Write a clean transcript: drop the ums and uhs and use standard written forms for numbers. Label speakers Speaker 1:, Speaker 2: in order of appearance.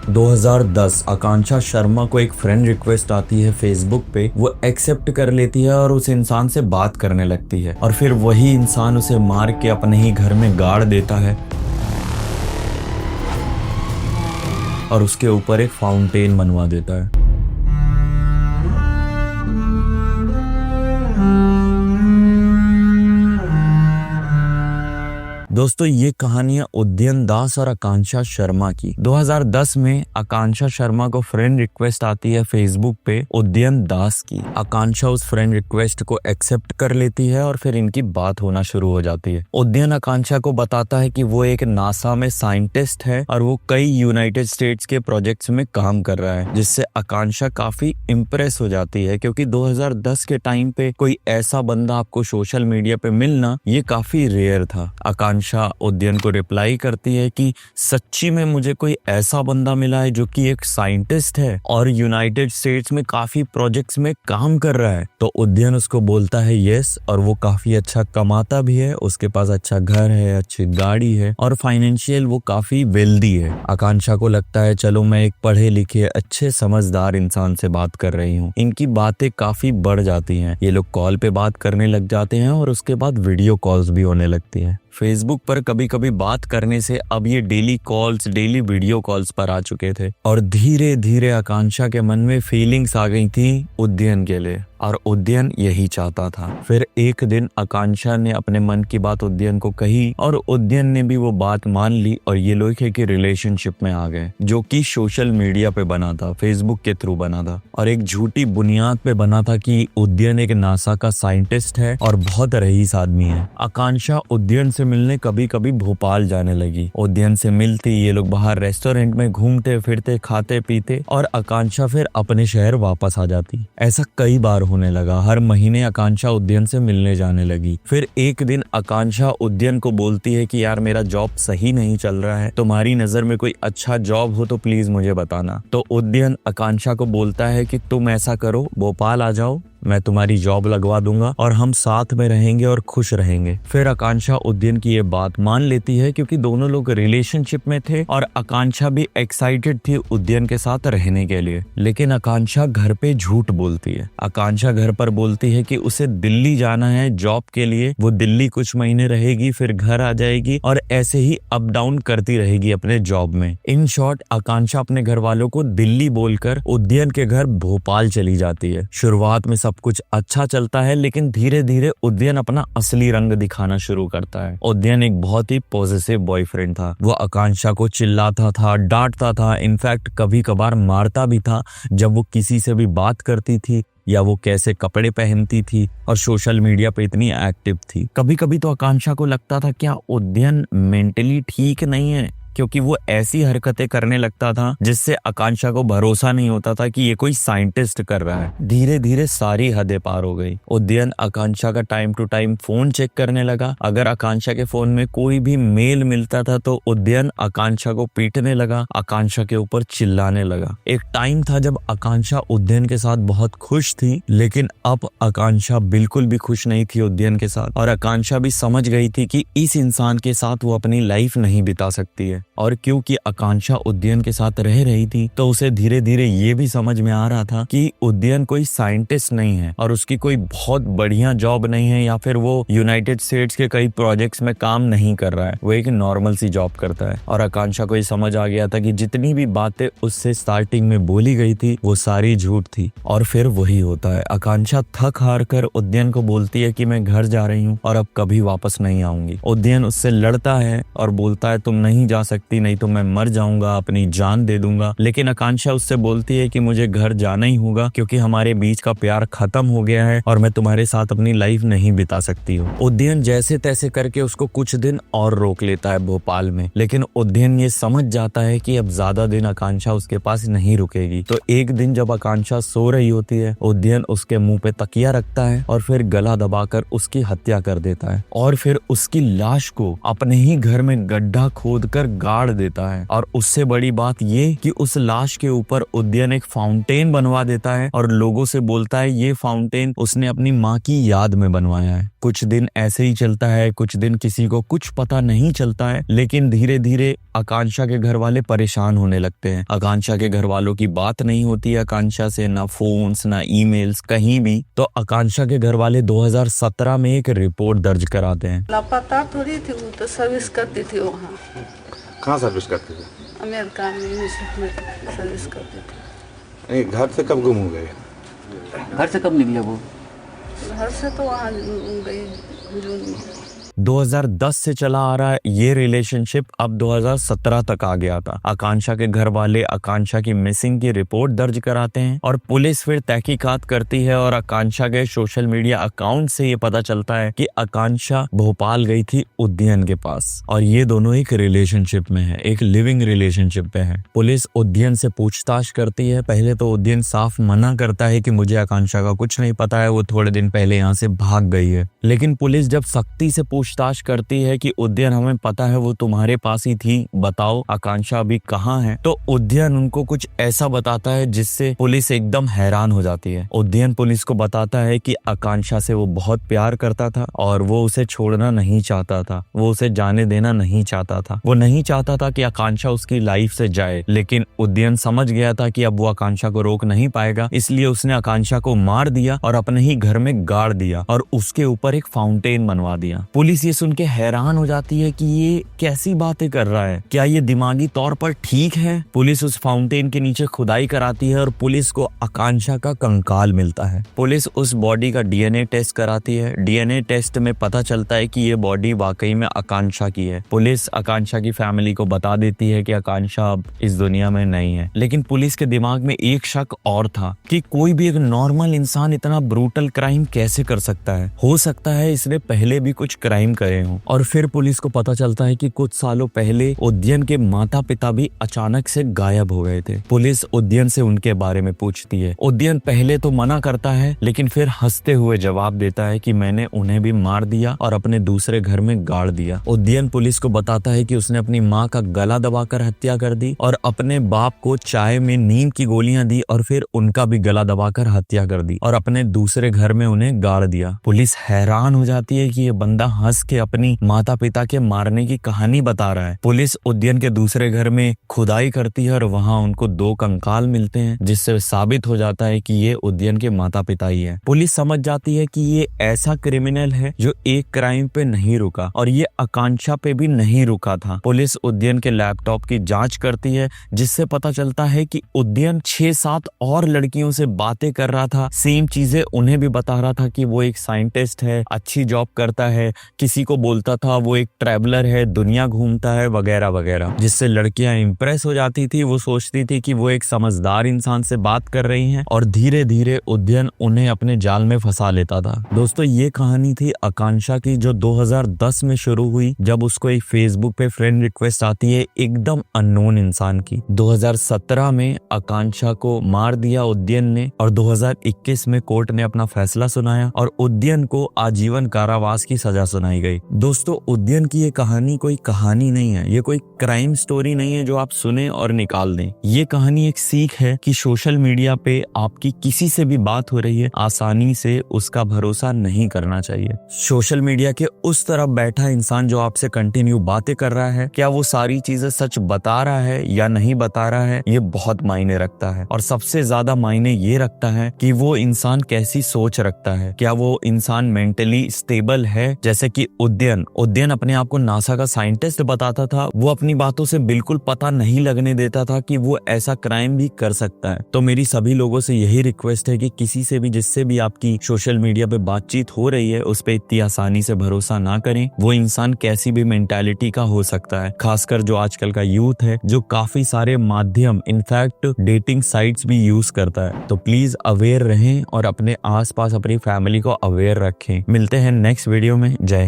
Speaker 1: 2010 आकांक्षा शर्मा को एक friend request आती है फेसबुक पे। वो एक्सेप्ट कर लेती है और उस इंसान से बात करने लगती है और फिर वही इंसान उसे मार के अपने ही घर में गाड़ देता है और उसके ऊपर एक फाउंटेन बनवा देता है। दोस्तों, ये कहानियां उदयन दास और आकांक्षा शर्मा की। 2010 में आकांक्षा शर्मा को फ्रेंड रिक्वेस्ट आती है फेसबुक पे उदयन दास की। आकांक्षा उस फ्रेंड रिक्वेस्ट को एक्सेप्ट कर लेती है और फिर इनकी बात होना शुरू हो जाती है। उदयन आकांक्षा को बताता है कि वो एक नासा में साइंटिस्ट है और वो कई यूनाइटेड स्टेट्स के प्रोजेक्ट्स में काम कर रहा है, जिससे आकांक्षा काफी इम्प्रेस हो जाती है क्योंकि 2010 के टाइम पे कोई ऐसा बंदा आपको सोशल मीडिया पे मिलना ये काफी रेयर था। आकांक्षा उदयन को रिप्लाई करती है कि सच्ची में मुझे कोई ऐसा बंदा मिला है जो कि एक साइंटिस्ट है और यूनाइटेड स्टेट्स में काफी प्रोजेक्ट्स में काम कर रहा है। तो उदयन उसको बोलता है यस, और वो काफी अच्छा कमाता भी है, उसके पास अच्छा घर है, अच्छी गाड़ी है और फाइनेंशियल वो काफी वेल्दी है। आकांक्षा को लगता है चलो मैं एक पढ़े लिखे अच्छे समझदार इंसान से बात कर रही हूँ। इनकी बातें काफी बढ़ जाती हैं। ये लोग कॉल पे बात करने लग जाते हैं और उसके बाद वीडियो कॉल्स भी होने लगती हैं। फेसबुक पर कभी कभी बात करने से अब ये daily calls, daily video calls पर आ चुके थे और धीरे धीरे आकांक्षा के मन में फीलिंग्स आ गई थी उदयन के लिए और उदयन यही चाहता था। फिर एक दिन आकांक्षा ने अपने मन की बात उदयन को कही और उदयन ने भी वो बात मान ली और ये लोग एक रिलेशनशिप में आ गए, जो कि सोशल मीडिया पे बना था, फेसबुक के थ्रू बना था और एक झूठी बुनियाद पे बना था कि उदयन एक नासा का साइंटिस्ट है और बहुत रईस आदमी है। आकांक्षा उदयन से मिलने कभी कभी भोपाल जाने लगी। उदयन से मिलती ये लोग बाहर रेस्टोरेंट में घूमते फिरते, खाते पीते और आकांक्षा फिर अपने शहर वापस आ जाती। ऐसा कई बार होने लगा। हर महीने आकांक्षा उदयन से मिलने जाने लगी। फिर एक दिन आकांक्षा उदयन को बोलती है कि यार मेरा जॉब सही नहीं चल रहा है, तुम्हारी नजर में कोई अच्छा जॉब हो तो प्लीज मुझे बताना। तो उदयन आकांक्षा को बोलता है कि तुम ऐसा करो, भोपाल आ जाओ, मैं तुम्हारी जॉब लगवा दूंगा और हम साथ में रहेंगे और खुश रहेंगे। फिर आकांक्षा उदयन की ये बात मान लेती है क्योंकि दोनों लोग रिलेशनशिप में थे और आकांक्षा भी एक्साइटेड थी उदयन के साथ रहने के लिए। लेकिन आकांक्षा घर पे झूठ बोलती है। आकांक्षा घर पर बोलती है कि उसे दिल्ली जाना है जॉब के लिए। वो दिल्ली कुछ महीने रहेगी, फिर घर आ जाएगी और ऐसे ही अप डाउन करती रहेगी अपने जॉब में। इन शॉर्ट, आकांक्षा अपने घर वालों को दिल्ली बोलकर उदयन के घर भोपाल चली जाती है। शुरुआत में सब कुछ अच्छा चलता है, लेकिन धीरे धीरे उदयन अपना असली रंग दिखाना शुरू करता है। उदयन एक बहुत ही पॉजिटिव बॉयफ्रेंड था। वो आकांक्षा को चिल्लाता था, डांटता था, इनफैक्ट कभी कभार मारता भी था जब वो किसी से भी बात करती थी या वो कैसे कपड़े पहनती थी और सोशल मीडिया पे इतनी एक्टिव थी। कभी कभी तो आकांक्षा को लगता था क्या उदयन मेंटली ठीक नहीं है, क्योंकि वो ऐसी हरकतें करने लगता था जिससे आकांक्षा को भरोसा नहीं होता था कि ये कोई साइंटिस्ट कर रहा है। धीरे धीरे सारी हदें पार हो गई। उदयन आकांक्षा का time to time phone check करने लगा। अगर आकांक्षा के फोन में कोई भी मेल मिलता था तो उदयन आकांक्षा को पीटने लगा, आकांक्षा के ऊपर चिल्लाने लगा। एक टाइम था जब आकांक्षा उदयन के साथ बहुत खुश थी, लेकिन अब आकांक्षा बिल्कुल भी खुश नहीं थी उदयन के साथ और आकांक्षा भी समझ गई थी कि इस इंसान के साथ वो अपनी लाइफ नहीं बिता सकती है। और क्योंकि आकांक्षा उदयन के साथ रह रही थी तो उसे धीरे धीरे ये भी समझ में आ रहा था कि उदयन कोई साइंटिस्ट नहीं है और उसकी कोई बहुत बढ़िया जॉब नहीं है या फिर वो यूनाइटेड स्टेट्स के कई प्रोजेक्ट्स में काम नहीं कर रहा है, वो एक नॉर्मल सी जॉब करता है। और आकांक्षा को ये समझ आ गया था कि जितनी भी बातें उससे स्टार्टिंग में बोली गई थी वो सारी झूठ थी। और फिर वही होता है, आकांक्षा थक हार कर उदयन को बोलती है कि मैं घर जा रही हूँ और अब कभी वापस नहीं आऊंगी। उदयन उससे लड़ता है और बोलता है तुम नहीं जा सकती, नहीं तो मैं मर जाऊंगा, अपनी जान दे दूंगा। लेकिन आकांक्षा उससे बोलती है कि मुझे घर जाना ही होगा क्योंकि हमारे बीच का प्यार खत्म हो गया है और मैं तुम्हारे साथ अपनी लाइफ नहीं बिता सकती हूँ। उदयन जैसे तैसे करके उसको कुछ दिन और रोक लेता है भोपाल में, लेकिन उदयन ये समझ जाता है कि अब ज्यादा दिन आकांक्षा उसके पास नहीं रुकेगी। तो एक दिन जब आकांक्षा सो रही होती है, उदयन उसके मुंह पे तकिया रखता है और फिर गला दबाकर उसकी हत्या कर देता है और फिर उसकी लाश को अपने ही घर में गड्ढा खोदकर गाड़ गाड़ देता है। और उससे बड़ी बात ये कि उस लाश के ऊपर उदयन एक फाउंटेन बनवा देता है और लोगों से बोलता है ये फाउंटेन उसने अपनी माँ की याद में बनवाया है। कुछ दिन ऐसे ही चलता है, कुछ दिन किसी को कुछ पता नहीं चलता है, लेकिन धीरे धीरे आकांक्षा के घर वाले परेशान होने लगते हैं। आकांक्षा के घर वालों की बात नहीं होती है आकांक्षा से, ना फोन्स ना ईमेल्स कहीं भी। तो आकांक्षा के घर वाले 2017 में एक रिपोर्ट दर्ज कराते हैं।
Speaker 2: लापता थोड़ी थी, वो तो सर्विस करती थी वहाँ।
Speaker 3: कहाँ सर्विस करती थी?
Speaker 2: अमेरिका में यूनिसेफ में सर्विस करती थी।
Speaker 3: नहीं, घर से कब गुम हो गए?
Speaker 4: घर से कब निकले वो?
Speaker 2: घर से तो वहाँ गई जून में।
Speaker 1: 2010 से चला आ रहा है ये रिलेशनशिप, अब 2017 तक आ गया था। आकांक्षा के घर वाले आकांक्षा की मिसिंग की रिपोर्ट दर्ज कराते हैं और पुलिस फिर तहकीकात करती है और आकांक्षा के सोशल मीडिया अकाउंट से ये पता चलता है कि आकांक्षा भोपाल गई थी उदयन के पास और ये दोनों एक रिलेशनशिप में है, एक लिविंग रिलेशनशिप पे है। पुलिस उदयन से पूछताछ करती है। पहले तो उदयन साफ मना करता है कि मुझे आकांक्षा का कुछ नहीं पता है, वो थोड़े दिन पहले यहाँ से भाग गई है। लेकिन पुलिस जब सख्ती से पूछताछ करती है कि उदयन हमें पता है वो तुम्हारे पास ही थी, बताओ आकांक्षा अभी कहाँ है, तो उदयन उनको कुछ ऐसा बताता है जिससे पुलिस एकदम हैरान हो जाती है। उदयन पुलिस को बताता है कि आकांक्षा से वो बहुत प्यार करता था और वो उसे छोड़ना नहीं चाहता था, वो उसे जाने देना नहीं चाहता था, वो नहीं चाहता था कि आकांक्षा उसकी लाइफ से जाए। लेकिन उदयन समझ गया था कि अब वो आकांक्षा को रोक नहीं पाएगा, इसलिए उसने आकांक्षा को मार दिया और अपने ही घर में गाड़ दिया और उसके ऊपर एक फाउंटेन बनवा दिया। पुलिस ये सुन के हैरान हो जाती है कि ये कैसी बातें कर रहा है, क्या ये दिमागी तौर पर ठीक है। पुलिस उस फाउंटेन के नीचे खुदाई कराती है और पुलिस को आकांक्षा का कंकाल मिलता है। पुलिस उस बॉडी का डीएनए टेस्ट कराती है। डीएनए टेस्ट में पता चलता है कि ये बॉडी वाकई में आकांक्षा की है। पुलिस आकांक्षा की फैमिली को बता देती है कि आकांक्षा अब इस दुनिया में नहीं है। लेकिन पुलिस के दिमाग में एक शक और था कि कोई भी एक नॉर्मल इंसान इतना ब्रूटल क्राइम कैसे कर सकता है। हो सकता है इसने पहले भी कुछ क्राइम करे हों। और फिर पुलिस को पता चलता है कि कुछ सालों पहले उदयन के माता पिता भी अचानक से गायब हो गए थे। पुलिस उदयन से उनके बारे में पूछती है। उदयन पहले तो मना करता है, लेकिन फिर हंसते हुए जवाब देता है कि मैंने उन्हें भी मार दिया और अपने दूसरे घर में गाड़ दिया। उदयन पुलिस को बताता है कि उसने अपनी माँ का गला दबाकर हत्या कर दी और अपने बाप को चाय में नींद की गोलियां दी और फिर उनका भी गला दबाकर हत्या कर दी और अपने दूसरे घर में उन्हें गाड़ दिया। पुलिस हैरान हो जाती है कि ये बंदा हंस के अपनी माता पिता के मारने की कहानी बता रहा है। पुलिस उदयन के दूसरे घर में खुदाई करती है और वहां उनको 2 कंकाल मिलते हैं, जिससे साबित हो जाता है कि ये उदयन के माता पिता ही है। पुलिस समझ जाती है कि ये ऐसा क्रिमिनल है जो एक क्राइम पे नहीं रुका और ये आकांक्षा पे भी नहीं रुका था। पुलिस उदयन के लैपटॉप की जांच करती है, जिससे पता चलता है कि उदयन 6-7 और लड़कियों से बातें कर रहा था, सेम चीजें उन्हें भी बता रहा था कि वो एक साइंटिस्ट है, अच्छी जॉब करता है, किसी को बोलता था वो एक ट्रैवलर है, दुनिया घूमता है वगैरह वगैरह, जिससे लड़कियां इंप्रेस हो जाती थी। वो सोचती थी कि वो एक समझदार इंसान से बात कर रही हैं और धीरे धीरे उदयन उन्हें अपने जाल में फंसा लेता था। दोस्तों, ये कहानी थी आकांक्षा की, जो 2010 में शुरू हुई जब उसको एक फेसबुक पे फ्रेंड रिक्वेस्ट आती है एकदम अननोन इंसान की। 2017 में आकांक्षा को मार दिया उदयन ने और 2021 में कोर्ट ने अपना फैसला सुनाया और उदयन को आजीवन कारावास की सजा सुनाई गई। दोस्तों, उदयन की ये कहानी कोई कहानी नहीं है, ये कोई क्राइम स्टोरी नहीं है जो आप सुने और निकाल दें। ये कहानी एक सीख है कि सोशल मीडिया पे आपकी किसी से भी बात हो रही है, आसानी से उसका भरोसा नहीं करना चाहिए। सोशल मीडिया के उस तरफ बैठा इंसान जो आपसे कंटिन्यू बातें कर रहा है, क्या वो सारी चीजें सच बता रहा है या नहीं बता रहा है, ये बहुत मायने रखता है। और सबसे ज्यादा मायने ये रखता है कि वो इंसान कैसी सोच रखता है, क्या वो इंसान मेंटली स्टेबल है। जैसे कि उदयन अपने आप को नासा का साइंटिस्ट बताता था, वो अपनी बातों से बिल्कुल पता नहीं लगने देता था कि वो ऐसा क्राइम भी कर सकता है। तो मेरी सभी लोगों से यही रिक्वेस्ट है कि किसी से भी, जिससे भी आपकी सोशल मीडिया पे बातचीत हो रही है, उस पे इतनी आसानी से भरोसा ना करें। वो इंसान कैसी भी मेंटालिटी का हो सकता है, खासकर जो आजकल का यूथ है जो काफी सारे माध्यम, इनफैक्ट डेटिंग साइट्स भी यूज करता है। तो प्लीज अवेयर रहें और अपने आसपास अपनी फैमिली को अवेयर रखें। मिलते हैं नेक्स्ट वीडियो में। जय हिंद।